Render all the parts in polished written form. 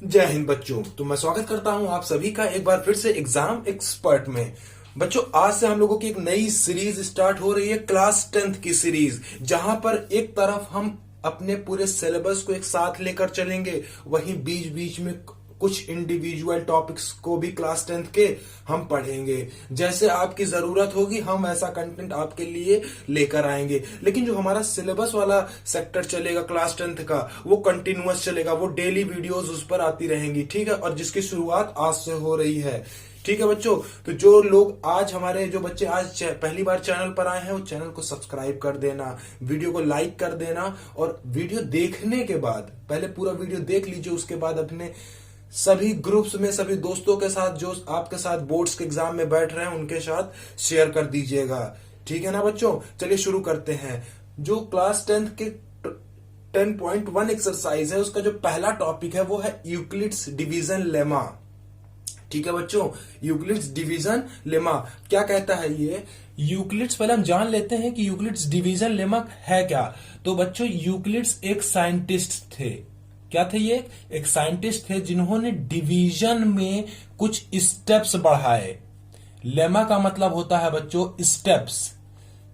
जय हिंद बच्चों। तो मैं स्वागत करता हूं आप सभी का एक बार फिर से एग्जाम एक्सपर्ट में। बच्चों, आज से हम लोगों की एक नई सीरीज स्टार्ट हो रही है, क्लास 10th की सीरीज, जहां पर एक तरफ हम अपने पूरे सिलेबस को एक साथ लेकर चलेंगे, वहीं बीच बीच में कुछ इंडिविजुअल टॉपिक्स को भी क्लास 10th के हम पढ़ेंगे। जैसे आपकी जरूरत होगी हम ऐसा कंटेंट आपके लिए लेकर आएंगे। लेकिन जो हमारा सिलेबस वाला सेक्टर चलेगा क्लास 10th का, वो कंटिन्यूअस चलेगा, वो डेली वीडियोस उस पर आती रहेंगी, ठीक है। और जिसकी शुरुआत आज से हो रही है, ठीक है बच्चों। तो जो लोग आज हमारे जो बच्चे आज पहली बार चैनल पर आए हैं, वो चैनल को सब्सक्राइब कर देना, वीडियो को लाइक कर देना, और वीडियो देखने के बाद पहले पूरा वीडियो देख लीजिए, उसके बाद अपने सभी ग्रुप्स में सभी दोस्तों के साथ जो आपके साथ बोर्ड्स के एग्जाम में बैठ रहे हैं उनके साथ शेयर कर दीजिएगा, ठीक है ना बच्चों। चलिए शुरू करते हैं। जो क्लास 10th के 10.1 एक्सरसाइज है, उसका जो पहला टॉपिक है वो है यूक्लिड्स डिवीजन लेमा, ठीक है बच्चों। यूक्लिड्स डिवीजन लेमा क्या कहता है ये यूक्लिड्स, पहले हम जान लेते हैं कि यूक्लिड्स डिवीजन लेमा है क्या। तो बच्चों, यूक्लिड्स एक साइंटिस्ट थे। क्या थे ये? एक साइंटिस्ट थे जिन्होंने डिवीजन में कुछ स्टेप्स बढ़ाए। लेमा का मतलब होता है बच्चों स्टेप्स,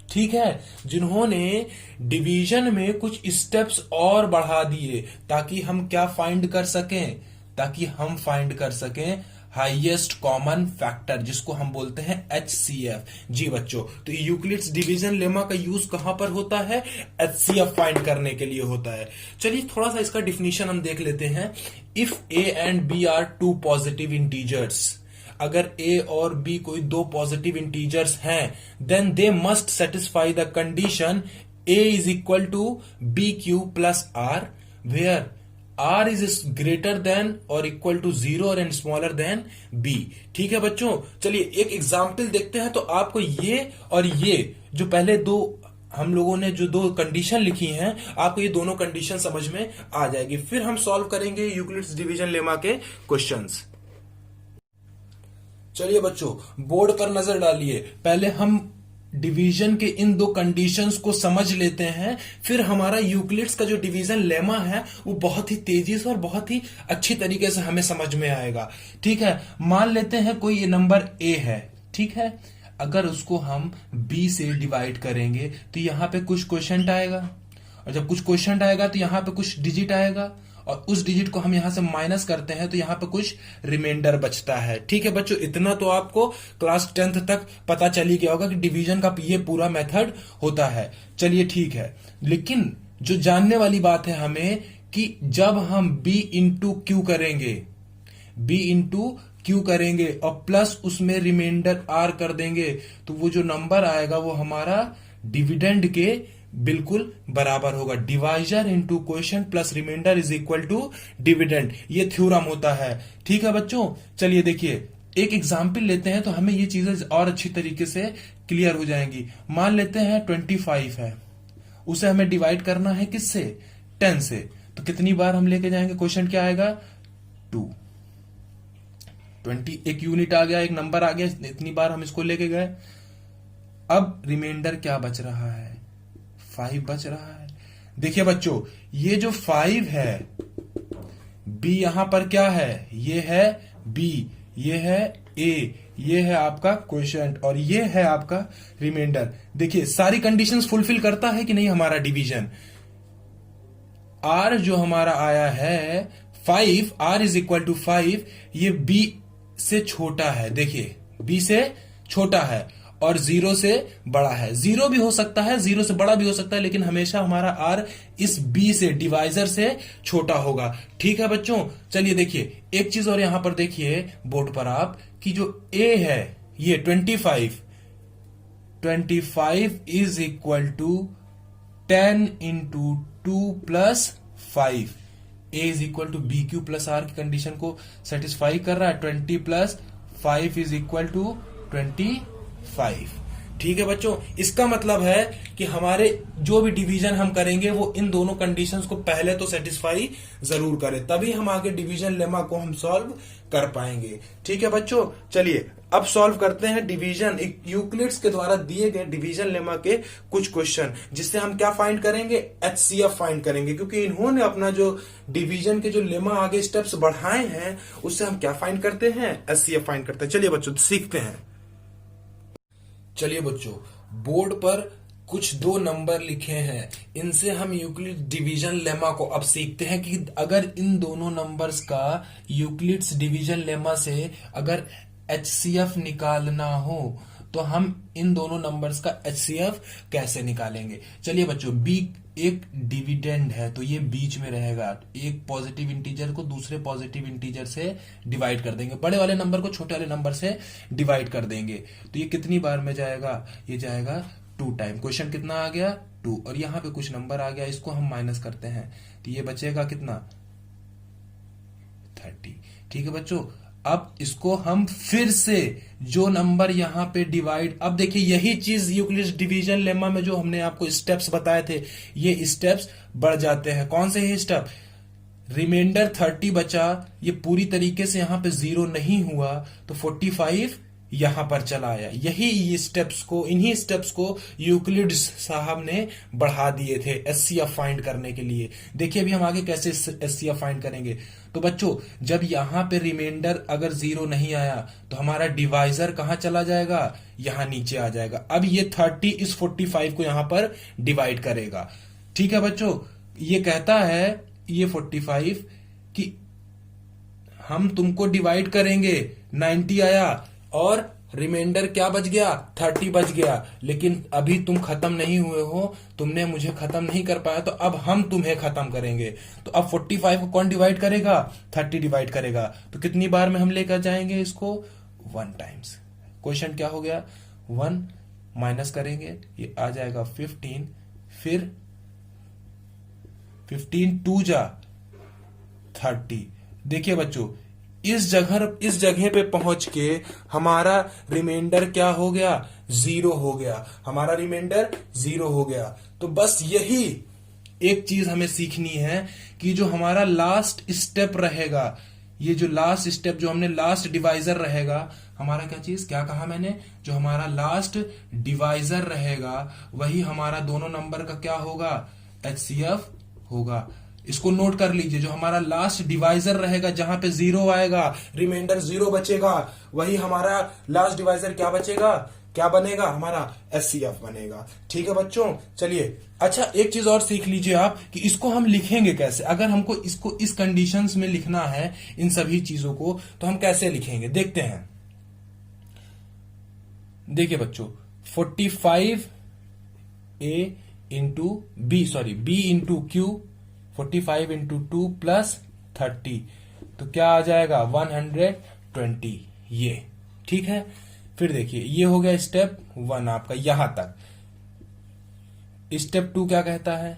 ठीक है। जिन्होंने डिवीजन में कुछ स्टेप्स और बढ़ा दिए ताकि हम क्या फाइंड कर सकें, ताकि हम फाइंड कर सकें हाईएस्ट कॉमन फैक्टर, जिसको हम बोलते हैं HCF। जी बच्चों, तो यूक्लिड्स डिवीजन लेमा का यूज कहां पर होता है? HCF फाइंड करने के लिए होता है। चलिए थोड़ा सा इसका डिफिनीशन हम देख लेते हैं। If A and B are two positive integers, अगर A और B कोई दो पॉजिटिव इंटीजर्स हैं, then they must satisfy the condition A is equal to BQ plus R, where R is greater than और equal to 0 and smaller than B, ठीक है बच्चों। चलिए एक एग्जाम्पल देखते हैं, तो आपको ये और ये जो पहले दो हम लोगों ने जो दो कंडीशन लिखी हैं, आपको ये दोनों कंडीशन समझ में आ जाएगी। फिर हम सॉल्व करेंगे यूक्लिड्स डिवीजन लेमा के क्वेश्चंस। चलिए बच्चों, बोर्ड पर नजर डालिए। पहले हम डिवीजन के इन दो कंडीशंस को समझ लेते हैं, फिर हमारा यूक्लिड्स का जो डिवीजन लेमा है वो बहुत ही तेजी से और बहुत ही अच्छी तरीके से हमें समझ में आएगा, ठीक है। मान लेते हैं कोई ये नंबर A है, ठीक है। अगर उसको हम B से डिवाइड करेंगे तो यहां पे कुछ क्वोशंट आएगा, और जब कुछ क्वोशंट आएगा तो यहां पे कुछ डिजिट आएगा, और उस डिजिट को हम यहां से माइनस करते हैं तो यहां पे कुछ रिमाइंडर बचता है, ठीक है बच्चों। इतना तो आपको क्लास 10th तक पता चल ही गया होगा कि डिवीजन का ये पूरा मेथड होता है। चलिए ठीक है, लेकिन जो जानने वाली बात है हमें कि जब हम B इंटू क्यू करेंगे, B इंटू क्यू करेंगे और प्लस उसमें रिमाइंडर R कर देंगे, तो वो जो नंबर आएगा वो हमारा डिविडेंड के बिल्कुल बराबर होगा। Divisor into quotient plus remainder is equal to dividend, ये थ्योरम होता है, ठीक है बच्चों। चलिए देखिए एक एग्जाम्पल लेते हैं तो हमें ये चीजें और अच्छी तरीके से क्लियर हो जाएंगी। मान लेते हैं 25 है, उसे हमें डिवाइड करना है किससे? 10 से। तो कितनी बार हम लेके जाएंगे? क्वेश्चन क्या आएगा? 2। 20 एक यूनिट आ गया, एक नंबर आ गया, इतनी बार हम इसको लेके गए। अब रिमाइंडर क्या बच रहा है? 5 बच रहा है। देखिए बच्चों, ये जो 5 है, B यहां पर क्या है? ये है B, ये है A, ये है आपका क्वोशंट और ये है आपका रिमाइंडर। देखिए सारी कंडीशंस फुलफिल करता है कि नहीं हमारा डिवीजन। R जो हमारा आया है 5, R इज इक्वल टू 5, ये B से छोटा है। देखिए B से छोटा है और 0 से बड़ा है। 0 भी हो सकता है, 0 से बड़ा भी हो सकता है, लेकिन हमेशा हमारा R इस B से डिवाइजर से छोटा होगा, ठीक है बच्चों। चलिए देखिए एक चीज और यहां पर देखिए बोर्ड पर आप, कि जो A है ये 25 is equal to 10 into 2 plus 5। A is equal to BQ plus R की कंडीशन को सेटिस्फाई कर रहा है। 20 प्लस 5 इज इक्वल टू 25। ठीक है बच्चों, इसका मतलब है कि हमारे जो भी डिवीजन हम करेंगे वो इन दोनों कंडीशंस को पहले तो सेटिस्फाई जरूर करे, तभी हम आगे डिवीजन लेमा को हम सॉल्व कर पाएंगे। ठीक है बच्चों, चलिए अब सॉल्व करते हैं डिवीजन यूक्लिड्स के द्वारा दिए गए डिवीजन लेमा के कुछ क्वेश्चन, जिससे हम क्या फाइंड करेंगे, एचसीएफ फाइंड करेंगे, क्योंकि इन्होंने अपना जो डिवीजन के जो लेमा आगे स्टेप्स बढ़ाए हैं उससे हम क्या फाइंड करते हैं, एचसीएफ फाइंड करते हैं। चलिए बच्चों सीखते हैं। चलिए बच्चों, बोर्ड पर कुछ दो नंबर लिखे हैं, इनसे हम यूक्लिड डिवीजन लेमा को अब सीखते हैं कि अगर इन दोनों नंबर्स का यूक्लिड्स डिवीजन लेमा से अगर एचसीएफ निकालना हो तो हम इन दोनों नंबर्स का एचसीएफ कैसे निकालेंगे। चलिए बच्चों, बी एक डिविडेंड है तो ये बीच में रहेगा, एक पॉजिटिव इंटीजर को दूसरे पॉजिटिव इंटीजर से डिवाइड कर देंगे, बड़े वाले नंबर को छोटे वाले नंबर से डिवाइड कर देंगे, तो ये कितनी बार में जाएगा, ये जाएगा 2 टाइम। क्वेश्चन कितना आ गया 2, और यहां पे कुछ नंबर आ गया, इसको हम माइनस करते हैं तो ये बचेगा कितना 30। ठीक है बच्चों, अब इसको हम फिर से जो नंबर यहां पे डिवाइड, अब देखिए यही चीज यूक्लिड्स डिवीजन लेमा में जो हमने आपको स्टेप्स बताए थे ये स्टेप्स बढ़ जाते हैं। कौन से ये स्टेप, रिमाइंडर 30 बचा, ये पूरी तरीके से यहां पे 0 नहीं हुआ तो 45 यहां पर चला आया। यही ये स्टेप्स को, इन्हीं स्टेप्स को यूक्लिड्स साहब ने बढ़ा दिए थे एचसीएफ फाइंड करने के लिए। देखिए अभी हम आगे कैसे एचसीएफ फाइंड करेंगे। तो बच्चों, जब यहां पे रिमाइंडर अगर 0 नहीं आया तो हमारा डिवाइजर कहां चला जाएगा, यहां नीचे आ जाएगा। अब ये 30 इस 45 को यहां पर डिवाइड करेगा। ठीक है बच्चों, ये कहता है ये 45 कि हम तुमको डिवाइड करेंगे, 90 आया और रिमाइंडर क्या बच गया, 30 बच गया, लेकिन अभी तुम खत्म नहीं हुए हो, तुमने मुझे खत्म नहीं कर पाया, तो अब हम तुम्हें खत्म करेंगे। तो अब 45 को कौन डिवाइड करेगा, 30 डिवाइड करेगा, तो कितनी बार में हम लेकर जाएंगे इसको, 1 टाइम्स। क्वेश्चन क्या हो गया, 1 माइनस करेंगे, ये आ जाएगा 15, फिर 15 2 जा 30। देखिए बच्चों, इस जगह पे पहुंच के हमारा रिमाइंडर क्या हो गया, 0 हो गया, हमारा रिमाइंडर 0 हो गया। तो बस यही एक चीज हमें सीखनी है कि जो हमारा लास्ट स्टेप रहेगा, ये जो लास्ट स्टेप, जो हमने लास्ट डिवाइजर रहेगा, हमारा क्या चीज, क्या कहा मैंने, जो हमारा लास्ट डिवाइजर रहेगा वही हमारा दोनों नंबर का क्या होगा, एचसीएफ होगा। इसको नोट कर लीजिए, जो हमारा लास्ट डिवाइजर रहेगा जहां पे 0 आएगा, रिमाइंडर 0 बचेगा, वही हमारा लास्ट डिवाइजर क्या बचेगा, क्या बनेगा, हमारा एचसीएफ बनेगा। ठीक है बच्चों, चलिए अच्छा एक चीज और सीख लीजिए आप कि इसको हम लिखेंगे कैसे। अगर हमको इसको इस कंडीशंस में लिखना है इन सभी चीजों को, तो हम कैसे लिखेंगे, देखते हैं। देखिए बच्चों, 45 A into B, sorry B into Q, 45 into 2 plus 30, तो क्या आ जाएगा 120, ये ठीक है। फिर देखिए ये हो गया स्टेप 1 आपका यहां तक। स्टेप 2 क्या कहता है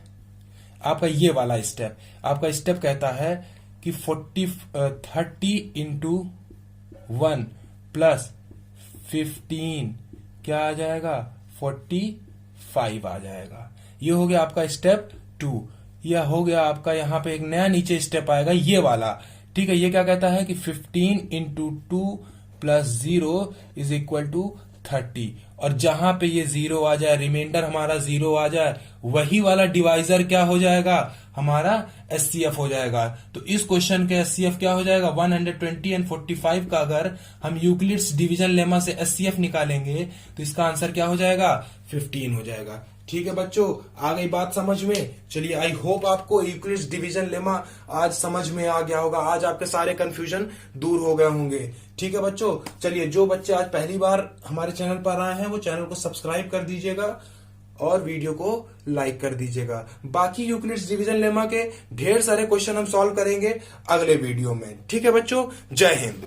आपका, ये वाला स्टेप, आपका स्टेप कहता है कि 30 इंटू 1 प्लस 15 क्या आ जाएगा, 45 आ जाएगा। ये हो गया आपका स्टेप 2। यह हो गया आपका, यहां पे एक नया नीचे स्टेप आएगा ये वाला। ठीक है, ये क्या कहता है कि 15 into 2 plus 0 is equal to 30, और जहां पे ये 0 आ जाए, रिमाइंडर हमारा 0 आ जाए, वही वाला डिवाइजर क्या हो जाएगा, हमारा एचसीएफ हो जाएगा। तो इस क्वेश्चन के एचसीएफ क्या हो जाएगा, 120 एंड 45 का अगर हम यूक्लिड्स डिवीजन लेमा से एचसीएफ निकालेंगे तो इसका आंसर क्या हो जाएगा, 15 हो जाएगा। ठीक है बच्चों, आ गई बात समझ में। चलिए आई होप आपको यूक्लिड्स डिवीजन लेमा आज समझ में आ गया होगा, आज आपके सारे कंफ्यूजन दूर हो गए होंगे। ठीक है बच्चों, चलिए जो बच्चे आज पहली बार हमारे चैनल पर आए हैं वो चैनल को सब्सक्राइब कर दीजिएगा और वीडियो को लाइक कर दीजिएगा। बाकी यूक्लिड्स डिवीजन लेमा के ढेर सारे क्वेश्चन हम सॉल्व करेंगे अगले वीडियो में। ठीक है बच्चों, जय हिंद।